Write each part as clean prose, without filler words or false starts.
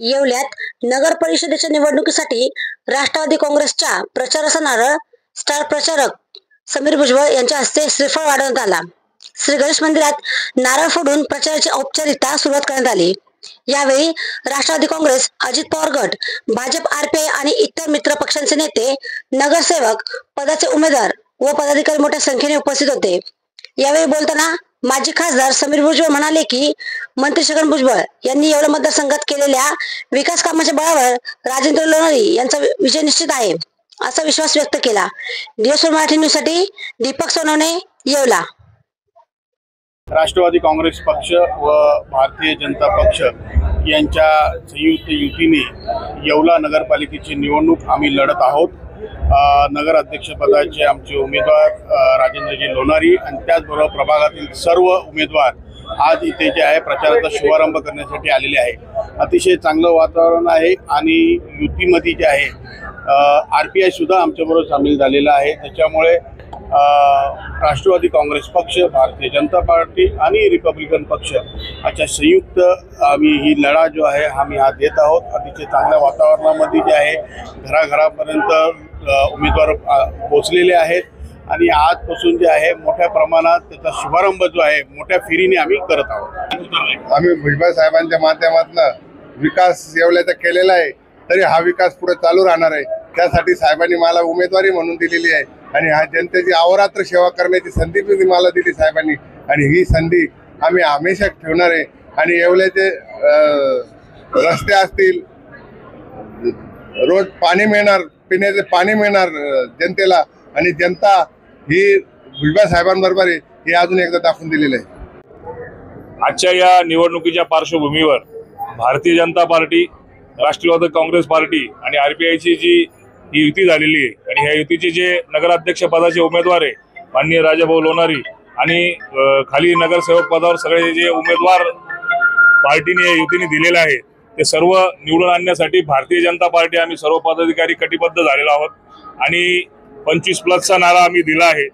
येवल्यात नगर परिषदेच्या निवडणुकीसाठी राष्ट्रवादी काँग्रेसच्या प्रचाराचा नारळ स्टार प्रचारक समीर भुजबळ यांच्या हस्ते श्रीफळ वाढवण्यात आला। श्री गणेश मंदिरात नारळ फोडून प्रचाराची औपचारिकता सुरुवात करण्यात आली। यावेळी राष्ट्रवादी काँग्रेस, अजित पवार गट, भाजप, आरपीआय आणि इतर मित्र पक्षांचे नेते, नगरसेवक, पदाचे उमेदवार व पदाधिकारी मोठ्या संख्येने उपस्थित होते। यावेळी बोलताना माजी खासदार समीर भुजबळ म्हणाले की मंत्री छगन भुजबळ यांनी येवला मतदारसंघात केलेल्या विकास कामाच्या बळावर राजेंद्र लोणारी यांचा विजय निश्चित आहे असा विश्वास व्यक्त केला। दिवसभर मराठी न्यूजसाठी दीपक सोनवणे, येवला। राष्ट्रवादी काँग्रेस पक्ष व भारतीय जनता पक्ष यांच्या संयुक्त युतीने येवला नगरपालिकेची निवडणूक आम्ही लढत आहोत। नगर अध्यक्षपदाचे आमचे उमेदवार राजेंद्रजी लोणारी आणि त्याचबरोबर प्रभागातील सर्व उमेदवार आज इथे जे आहे प्रचाराचा शुभारंभ करण्यासाठी आलेले आहे। अतिशय चांगलं वातावरण आहे आणि युतीमध्ये जे आहे आरपीआय सुद्धा आमच्याबरोबर सामील झालेला आहे। त्याच्यामुळे राष्ट्रवादी काँग्रेस पक्ष, भारतीय जनता पार्टी आणि रिपब्लिकन पक्ष अशा संयुक्त आम्ही ही लढा जो आहे आम्ही हा देत आहोत। अतिशय चांगल्या वातावरणामध्ये जे आहे घराघरापर्यंत उमेदवार पोहोचलेले आहेत आणि आजपासून जे आहे मोठ्या प्रमाणात त्याचा शुभारंभ जो आहे मोठ्या फेरीने आम्ही करत आहोत। आम्ही भुजबळ साहेबांच्या माध्यमातून विकास येवल्याचा केलेला आहे, तरी हा विकास पुढे चालू राहणार आहे। त्यासाठी साहेबांनी मला उमेदवारी म्हणून दिलेली आहे आणि हा जनतेची अहोरात्र सेवा करण्याची संधी मला दिली साहेबांनी आणि ही संधी आम्ही हमेशा ठेवणार आहे। आणि येवल्याचे रस्ते असतील, रोज पाणी मिळणार, पिण्याचे पाणी मिळणार जनतेला आणि जनता ही भुजबळ साहेबांबरोबर आहे हे अजून एकदा दाखवून दिलेलं आहे। आजच्या या निवडणुकीच्या पार्श्वभूमीवर भारतीय जनता पार्टी, राष्ट्रवादी काँग्रेस पार्टी आणि आरपीआयची जी ही युती झालेली आहे आणि ह्या युतीचे जे नगराध्यक्ष पदाचे उमेदवार आहे माननीय राजाभाऊ लोणारी आणि खाली नगरसेवक पदावर सगळे जे उमेदवार पार्टीने युतीने दिलेले आहे ते सर्व निवडून आणण्यासाठी भारतीय जनता पार्टी आम्ही सर्व पदाधिकारी कटिबद्ध झालेलो आहोत आणि 25+ नारा आम्ही दिला आहे।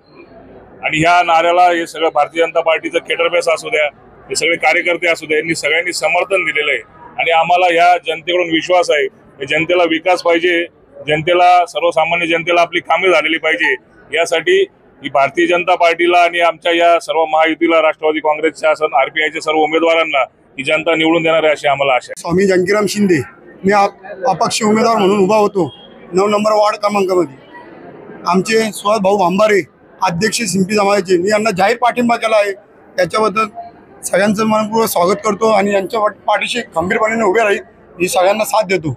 आणि ह्या नाऱ्याला हे सगळं भारतीय जनता पार्टीचं केडरबेस असू द्या, हे सगळे कार्यकर्ते असू द्या, यांनी सगळ्यांनी समर्थन दिलेलं आहे आणि आम्हाला ह्या जनतेकडून विश्वास आहे की जनतेला विकास पाहिजे, जनतेला, सर्वसामान्य जनतेला आपली कामे झालेली पाहिजे। यासाठी ही भारतीय जनता पार्टीला आणि आमच्या या सर्व महायुतीला, राष्ट्रवादी काँग्रेसच्या आरपीआयच्या सर्व उमेदवारांना ही जनता निवडून देणार आहे अशी आम्हाला आशा आहे। स्वामी जंकीराम शिंदे, मी अपक्ष उमेदवार म्हणून उभा होतो 9 नंबर वार्ड क्रमांकामध्ये। आमचे सुहास भाऊ भांबारे अध्यक्ष सिंपी समाजाचे, मी यांना जाहीर पाठिंबा केला आहे। त्याच्याबद्दल सगळ्यांचं मनपूर्वक स्वागत करतो आणि यांच्या पाठीशी खंबीरपणे उभे राहील ही सगळ्यांना साथ देतो।